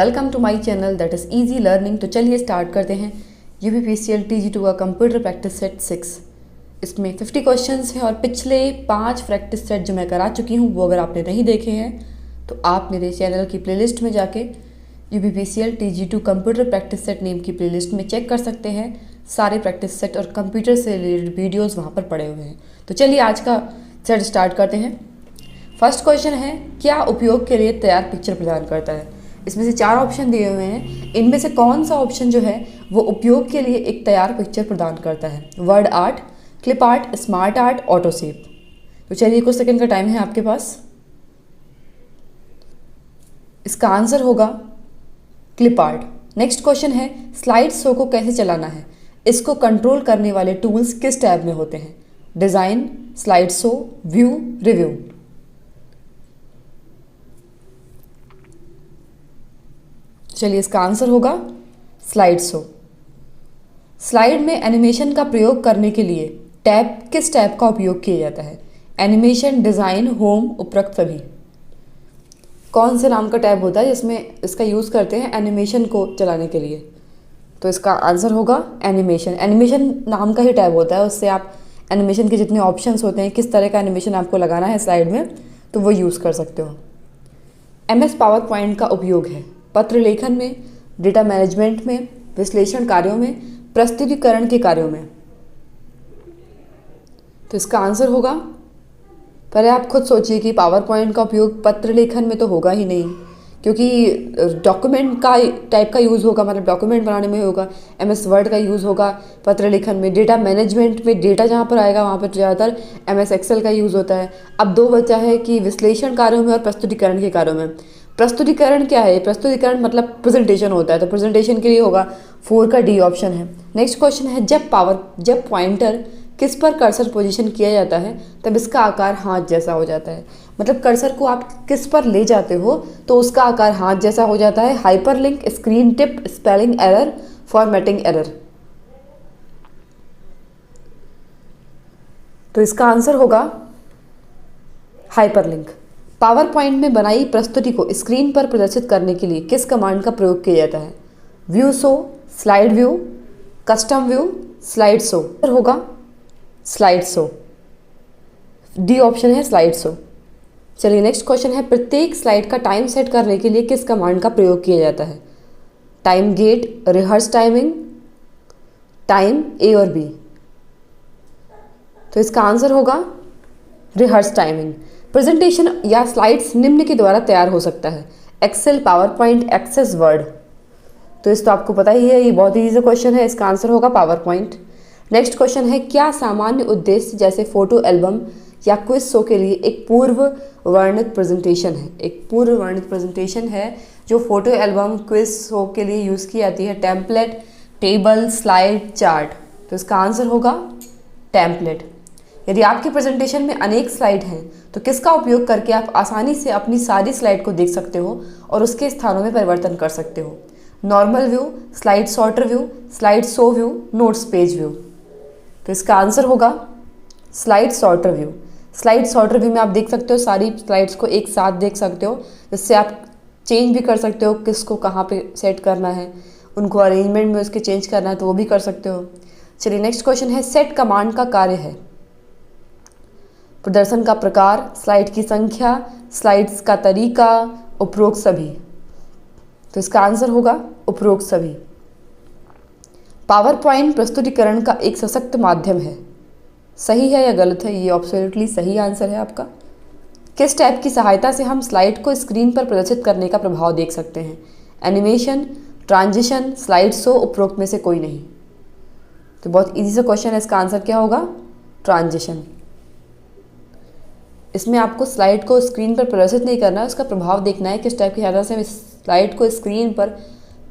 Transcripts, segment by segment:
Welcome to my channel that is easy learning. तो चलिए start करते हैं UPPCL TG2 का कंप्यूटर प्रैक्टिस सेट 6। इसमें 50 क्वेश्चंस हैं और पिछले 5 प्रैक्टिस सेट जो मैं करा चुकी हूँ वो अगर आपने नहीं देखे हैं तो आप मेरे चैनल की प्लेलिस्ट में जाके UPPCL TG2 computer practice set name की प्लेलिस्ट में चेक कर सकते हैं। सारे प्रैक्टिस सेट और कंप्यूटर से रिलेटेड वीडियोज़ वहाँ पर पड़े हुए हैं। तो चलिए आज का सेट स्टार्ट करते हैं। फर्स्ट क्वेश्चन है, क्या उपयोग के लिए तैयार पिक्चर प्रदान करता है। इसमें से 4 ऑप्शन दिए हुए हैं, इनमें से कौन सा ऑप्शन जो है वो उपयोग के लिए एक तैयार पिक्चर प्रदान करता है। Word art, clip art, smart art, autosave. तो चलिए कुछ सेकंड का टाइम है आपके पास। इसका आंसर होगा क्लिप आर्ट। नेक्स्ट क्वेश्चन है, स्लाइड शो को कैसे चलाना है। इसको कंट्रोल करने वाले टूल्स किस टैब में होते हैं। Design, slide show, view, review. चलिए इसका आंसर होगा स्लाइड शो। स्लाइड में एनिमेशन का प्रयोग करने के लिए टैब किस टैब का उपयोग किया जाता है। एनिमेशन, डिज़ाइन, होम, उपरोक्त सभी। कौन से नाम का टैब होता है जिसमें इसका यूज़ करते हैं एनिमेशन को चलाने के लिए। तो इसका आंसर होगा एनिमेशन। एनिमेशन नाम का ही टैब होता है, उससे आप एनिमेशन के जितने ऑप्शंस होते हैं, किस तरह का एनिमेशन आपको लगाना है स्लाइड में, तो वो यूज़ कर सकते हो। MS पावर पॉइंट का उपयोग है पत्र लेखन में, डेटा मैनेजमेंट में, विश्लेषण कार्यों में, प्रस्तुतिकरण के कार्यों में। तो इसका आंसर होगा, पहले आप खुद सोचिए कि पावर पॉइंट का उपयोग पत्र लेखन में तो होगा ही नहीं, क्योंकि डॉक्यूमेंट का टाइप का यूज़ होगा, मतलब डॉक्यूमेंट बनाने में होगा। MS वर्ड का यूज़ होगा पत्र लेखन में। डेटा मैनेजमेंट में डेटा जहाँ पर आएगा वहाँ पर ज़्यादातर MS एक्सेल का यूज़ होता है। अब 2 बचा है कि विश्लेषण कार्यों में और प्रस्तुतिकरण के कार्यों में। प्रस्तुतिकरण क्या है? प्रस्तुतिकरण मतलब प्रेजेंटेशन होता है, तो प्रेजेंटेशन के लिए होगा 4 का D ऑप्शन है। नेक्स्ट क्वेश्चन है, जब पॉइंटर किस पर कर्सर पोजीशन किया जाता है तब इसका आकार हाथ जैसा हो जाता है। मतलब कर्सर को आप किस पर ले जाते हो तो उसका आकार हाथ जैसा हो जाता है। Hyperlink, screen tip, spelling error, formatting error. तो इसका आंसर होगा हाइपरलिंक। पावर पॉइंट में बनाई प्रस्तुति को स्क्रीन पर प्रदर्शित करने के लिए किस कमांड का प्रयोग किया जाता है। View show, slide view, custom view, slide show. होगा स्लाइड शो। D ऑप्शन है स्लाइड शो। चलिए नेक्स्ट क्वेश्चन है, प्रत्येक स्लाइड का टाइम सेट करने के लिए किस कमांड का प्रयोग किया जाता है। Time gate, rehearse timing, time, A और B। तो इसका आंसर होगा रिहर्स टाइमिंग। प्रेजेंटेशन या स्लाइड्स निम्न के द्वारा तैयार हो सकता है। Excel, PowerPoint, Access, Word. तो इस तो आपको पता ही है, ये बहुत ही ईजी क्वेश्चन है। इसका आंसर होगा पावर पॉइंट। नेक्स्ट क्वेश्चन है, क्या सामान्य उद्देश्य जैसे फोटो एल्बम या क्विज शो के लिए एक पूर्व वर्णित प्रेजेंटेशन है। एक पूर्व वर्णित प्रेजेंटेशन है जो फोटो एल्बम, क्विज शो के लिए यूज़ की जाती है। Template, table, slide, chart. तो इसका आंसर होगा टेम्पलेट। यदि आपकी प्रेजेंटेशन में अनेक स्लाइड हैं तो किसका उपयोग करके आप आसानी से अपनी सारी स्लाइड को देख सकते हो और उसके स्थानों में परिवर्तन कर सकते हो। Normal view, slide sorter view, slide show view, notes page view. तो इसका आंसर होगा slide sorter view. Slide sorter view में आप देख सकते हो सारी स्लाइड्स को एक साथ देख सकते हो, जिससे आप चेंज भी कर सकते हो किसको कहाँ पे सेट करना है, उनको अरेंजमेंट में उसके चेंज करना है तो वो भी कर सकते हो। चलिए नेक्स्ट क्वेश्चन है, सेट कमांड का कार्य है प्रदर्शन का प्रकार, स्लाइड की संख्या, स्लाइड्स का तरीका, उपरोक्त सभी। तो इसका आंसर होगा उपरोक्त सभी। पावर पॉइंट प्रस्तुतिकरण का एक सशक्त माध्यम है। सही है या गलत है? ये एब्सोल्युटली सही आंसर है आपका। किस टैब की सहायता से हम स्लाइड को स्क्रीन पर प्रदर्शित करने का प्रभाव देख सकते हैं। एनिमेशन, ट्रांजिशन, स्लाइड शो, उपरोक्त में से कोई नहीं। तो बहुत इजी सा क्वेश्चन है, इसका आंसर क्या होगा? ट्रांजिशन। इसमें आपको स्लाइड को स्क्रीन पर प्रदर्शित नहीं करना है, उसका प्रभाव देखना है किस टाइप की सहायता से हम स्लाइड को स्क्रीन पर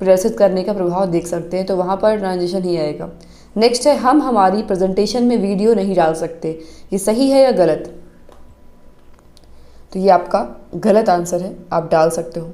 प्रदर्शित करने का प्रभाव देख सकते हैं, तो वहाँ पर ट्रांजिशन ही आएगा। नेक्स्ट है, हम हमारी प्रेजेंटेशन में वीडियो नहीं डाल सकते। ये सही है या गलत? तो ये आपका गलत आंसर है, आप डाल सकते हो।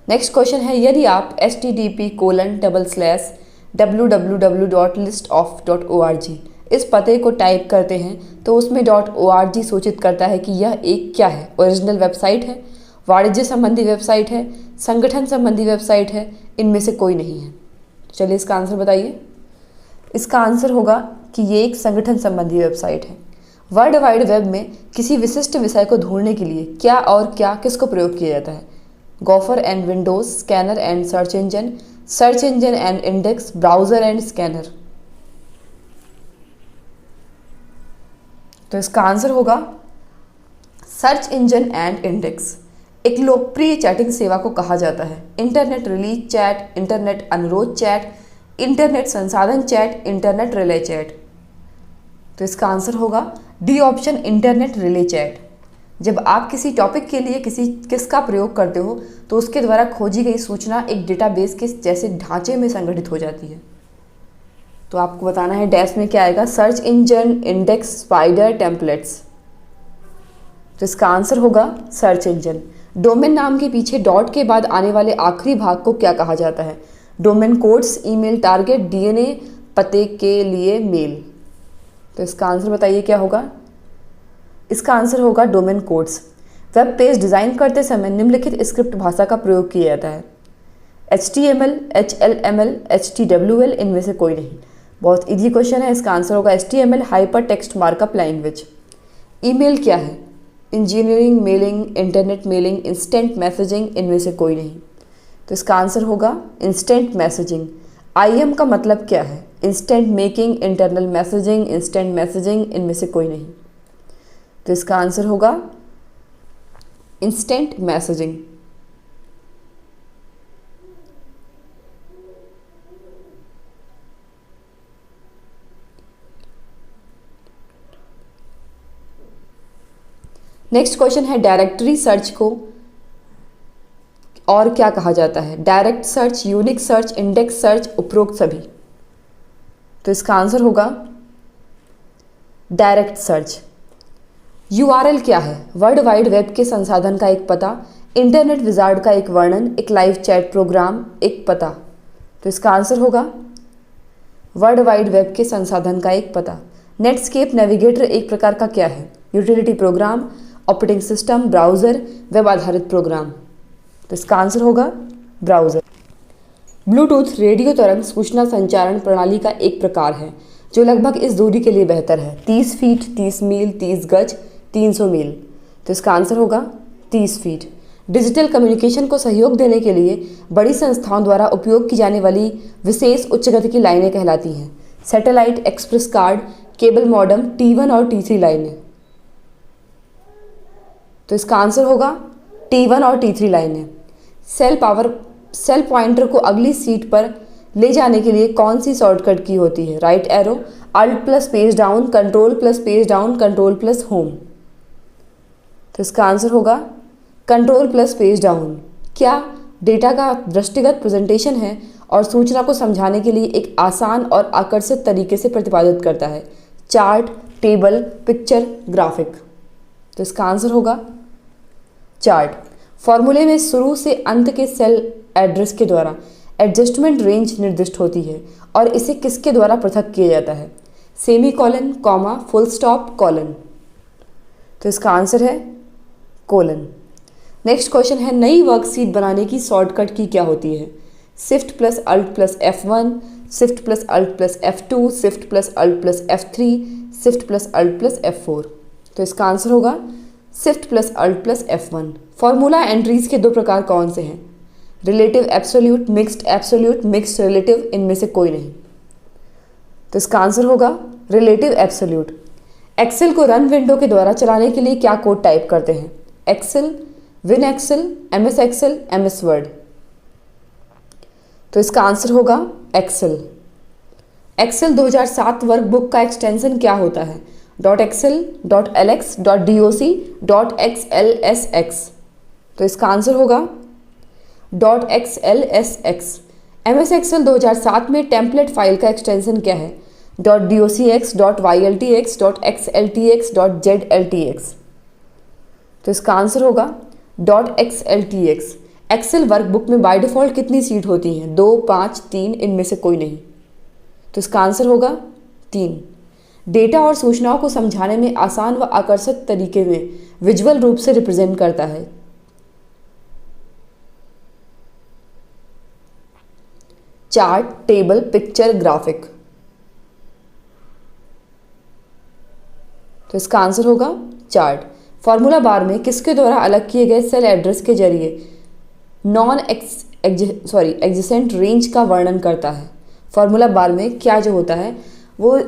नेक्स्ट क्वेश्चन है, यदि आप http://www.listof.org इस पते को टाइप करते हैं तो उसमें .org सूचित करता है कि यह एक क्या है? ओरिजिनल वेबसाइट है, वाणिज्य संबंधी वेबसाइट है, संगठन संबंधी वेबसाइट है, इनमें से कोई नहीं है। चलिए इसका आंसर बताइए। इसका आंसर होगा कि ये एक संगठन संबंधी वेबसाइट है। वर्ल्ड वाइड वेब में किसी विशिष्ट विषय को ढूंढने के लिए क्या और क्या किसको प्रयोग किया जाता है? Gopher and Windows, scanner and search engine and index, browser and scanner. तो इसका आंसर होगा सर्च इंजन एंड इंडेक्स। एक लोकप्रिय चैटिंग सेवा को कहा जाता है इंटरनेट रिलीज चैट, इंटरनेट अनुरोध चैट, इंटरनेट संसाधन चैट, इंटरनेट रिले चैट। तो इसका आंसर होगा D option, internet relay chat. जब आप किसी टॉपिक के लिए किसका प्रयोग करते हो तो उसके द्वारा खोजी गई सूचना एक डेटाबेस के जैसे ढांचे में संगठित हो जाती है। तो आपको बताना है डैश में क्या आएगा, search engine, index, spider, templates. तो इसका आंसर होगा सर्च इंजन। डोमेन नाम के पीछे डॉट के बाद आने वाले आखिरी भाग को क्या कहा जाता है? Domain codes, email target, DNA पते के लिए मेल। तो इसका आंसर बताइए क्या होगा। इसका आंसर होगा domain codes. Web page design करते समय निम्नलिखित स्क्रिप्ट भाषा का प्रयोग किया जाता है? HTML, HLML, HTWL, इनमें से कोई नहीं। बहुत इजी क्वेश्चन है। इसका आंसर होगा HTML, hyper text markup language. Email क्या है? Engineering mailing, internet mailing, instant messaging, इनमें से कोई नहीं। तो इसका आंसर होगा इंस्टेंट मैसेजिंग। IM का मतलब क्या है? Instant making, internal messaging, instant messaging, इनमें से कोई नहीं। तो इसका आंसर होगा इंस्टेंट मैसेजिंग। नेक्स्ट क्वेश्चन है डायरेक्टरी सर्च को और क्या कहा जाता है? Direct search, unique search, index search, उपरोक्त सभी। तो इसका आंसर होगा डायरेक्ट सर्च। URL क्या है? वर्ल्ड वाइड वेब के संसाधन का एक पता, इंटरनेट विजार्ड का एक वर्णन, एक लाइव चैट प्रोग्राम, एक पता। तो इसका आंसर होगा वर्ल्ड वाइड वेब के संसाधन का एक पता। नेटस्केप नेविगेटर एक प्रकार का क्या है? Utility programme, operating system, browser, web आधारित प्रोग्राम। तो इसका आंसर होगा ब्राउज़र। ब्लूटूथ रेडियो तरंग सूचना संचारण प्रणाली का एक प्रकार है जो लगभग इस दूरी के लिए बेहतर है? 30 फीट, 30 मील, 30 गज, 300 मील। तो इसका आंसर होगा 30 फीट। डिजिटल कम्युनिकेशन को सहयोग देने के लिए बड़ी संस्थाओं द्वारा उपयोग की जाने वाली विशेष उच्च गति की लाइनें कहलाती हैं? Satellite, express card, cable modem, T1 और T3 लाइनें। तो इसका आंसर होगा T1 और T3 लाइनें। सेल पॉइंटर को अगली सीट पर ले जाने के लिए कौन सी शॉर्टकट की होती है? Right arrow, alt plus page down, control plus page down, control plus home. तो इसका आंसर होगा कंट्रोल प्लस पेज डाउन। क्या डेटा का दृष्टिगत प्रेजेंटेशन है और सूचना को समझाने के लिए एक आसान और आकर्षक तरीके से प्रतिपादित करता है? Chart, table, picture, graphic. तो इसका आंसर होगा चार्ट। फॉर्मूले में शुरू से अंत के सेल एड्रेस के द्वारा एडजस्टमेंट रेंज निर्दिष्ट होती है और इसे किसके द्वारा पृथक किया जाता है? Semicolon, comma, full stop, colon. तो इसका आंसर है कोलन। नेक्स्ट क्वेश्चन है नई वर्कशीट बनाने की शॉर्टकट की क्या होती है? Shift plus alt plus F1, shift plus alt plus F2, shift plus alt plus F3, shift plus alt plus F4। तो इसका आंसर होगा shift plus alt plus F1। Formula entries के दो प्रकार कौन से हैं? रिलेटिव एब्सोल्यूट, मिक्स्ड रिलेटिव, इनमें से कोई नहीं। तो इसका आंसर होगा रिलेटिव एब्सोल्यूट। एक्सेल को रन विंडो के द्वारा चलाने के लिए क्या कोड टाइप करते हैं? Excel, win Excel, MS Excel, MS Word. तो इसका आंसर होगा एक्सेल। एक्सेल 2007 वर्कबुक का एक्सटेंशन क्या होता है? .excel, .lx, .doc, .xlsx। तो इसका आंसर होगा .xlsx। MS एक्सेल 2007 में टेम्पलेट फाइल का एक्सटेंशन क्या है? .docx, .yltx, .xltx, .zltx। तो इसका आंसर होगा .xltx। एक्सेल वर्कबुक में बाय डिफ़ॉल्ट कितनी सीट होती हैं? 2, 5, 3, इनमें से कोई नहीं। तो इसका आंसर होगा 3। डेटा और सूचनाओं को समझाने में आसान व आकर्षक तरीके में विजुअल रूप से रिप्रेजेंट करता है। Chart, table, picture, graphic. तो इसका आंसर होगा चार्ट। फॉर्मूला बार में किसके द्वारा अलग किए गए सेल एड्रेस के जरिए नॉन एडजेसेंट रेंज का वर्णन करता है। फॉर्मूला बार में क्या जो होता है वो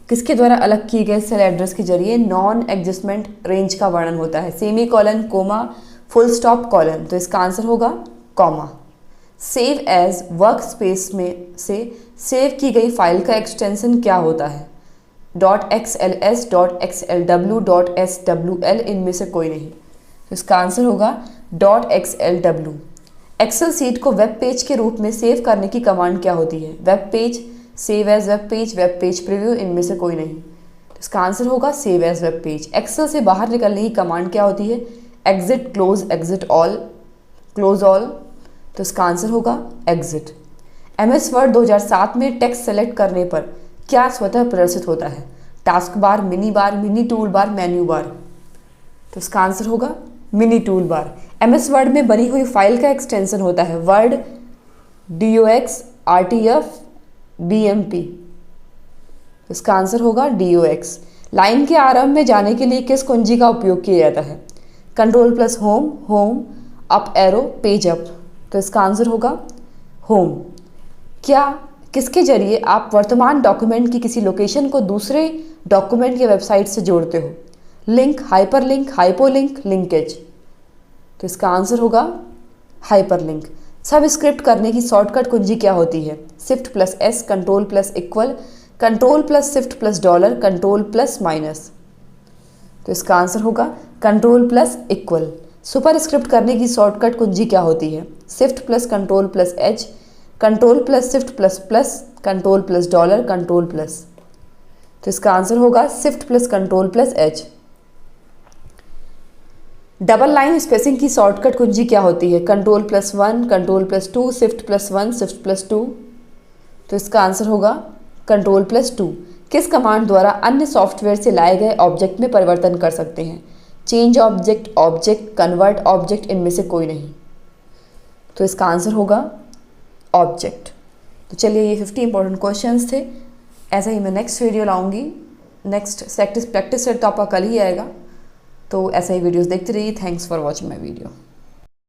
किसके द्वारा अलग किए गए सेल एड्रेस के जरिए नॉन एडजस्टमेंट रेंज का वर्णन होता है। Semi colon, comma, full stop, colon. तो इसका आंसर होगा comma. Save as work space में से सेव की गई फाइल का एक्सटेंशन क्या होता है? .xls, .xlw, .swl, इनमें से कोई नहीं। तो इसका आंसर होगा .xlw। एक्सेल सीट को वेब पेज के रूप में सेव करने की कमांड क्या होती है? Web page, save as web page preview, इनमें से कोई नहीं। तो इसका आंसर होगा save as web page. Excel से बाहर निकलने की कमांड क्या होती है? Exit, close, exit all, close all. तो इसका आंसर होगा एग्जिट। MS वर्ड 2007 में टेक्स्ट सेलेक्ट करने पर क्या स्वतः प्रदर्शित होता है? Task bar, mini bar, mini tool bar, menu bar. तो इसका आंसर होगा mini tool bar. MS word में बनी हुई फाइल का एक्सटेंशन होता है वर्ड, DOX, RTF, BMP। इसका आंसर होगा DOX। लाइन के आरंभ में जाने के लिए किस कुंजी का उपयोग किया जाता है? Control plus home, home, up arrow, page up. तो इसका आंसर होगा होम। क्या किसके जरिए आप वर्तमान डॉक्यूमेंट की किसी लोकेशन को दूसरे डॉक्यूमेंट या वेबसाइट से जोड़ते हो? Link, hyperlink, hypolink, linkage. तो इसका आंसर होगा हाइपरलिंक। सब स्क्रिप्ट करने की शॉर्टकट कुंजी क्या होती है? Shift plus S, control plus equal, control plus shift plus $, control plus minus. तो इसका आंसर होगा control plus equal. Super script करने की शॉर्टकट कुंजी क्या होती है? Shift plus control plus H, control plus shift plus plus, control plus $, control plus. तो इसका आंसर होगा shift plus control plus H। Double line spacing की शॉर्टकट कुंजी क्या होती है? Control plus 1, control plus 2, shift plus 1, shift plus 2। तो इसका आंसर होगा कंट्रोल प्लस 2। किस कमांड द्वारा अन्य सॉफ्टवेयर से लाए गए ऑब्जेक्ट में परिवर्तन कर सकते हैं? Change object, object, convert object, इनमें से कोई नहीं। तो इसका आंसर होगा ऑब्जेक्ट। तो चलिए ये 50 इंपॉर्टेंट क्वेश्चंस थे। ऐसा ही मैं नेक्स्ट वीडियो लाऊंगी। नेक्स्ट प्रैक्टिस सेट तो आपका कल ही आएगा। तो ऐसा ही वीडियोस देखते रहिए। Thanks for watching my video.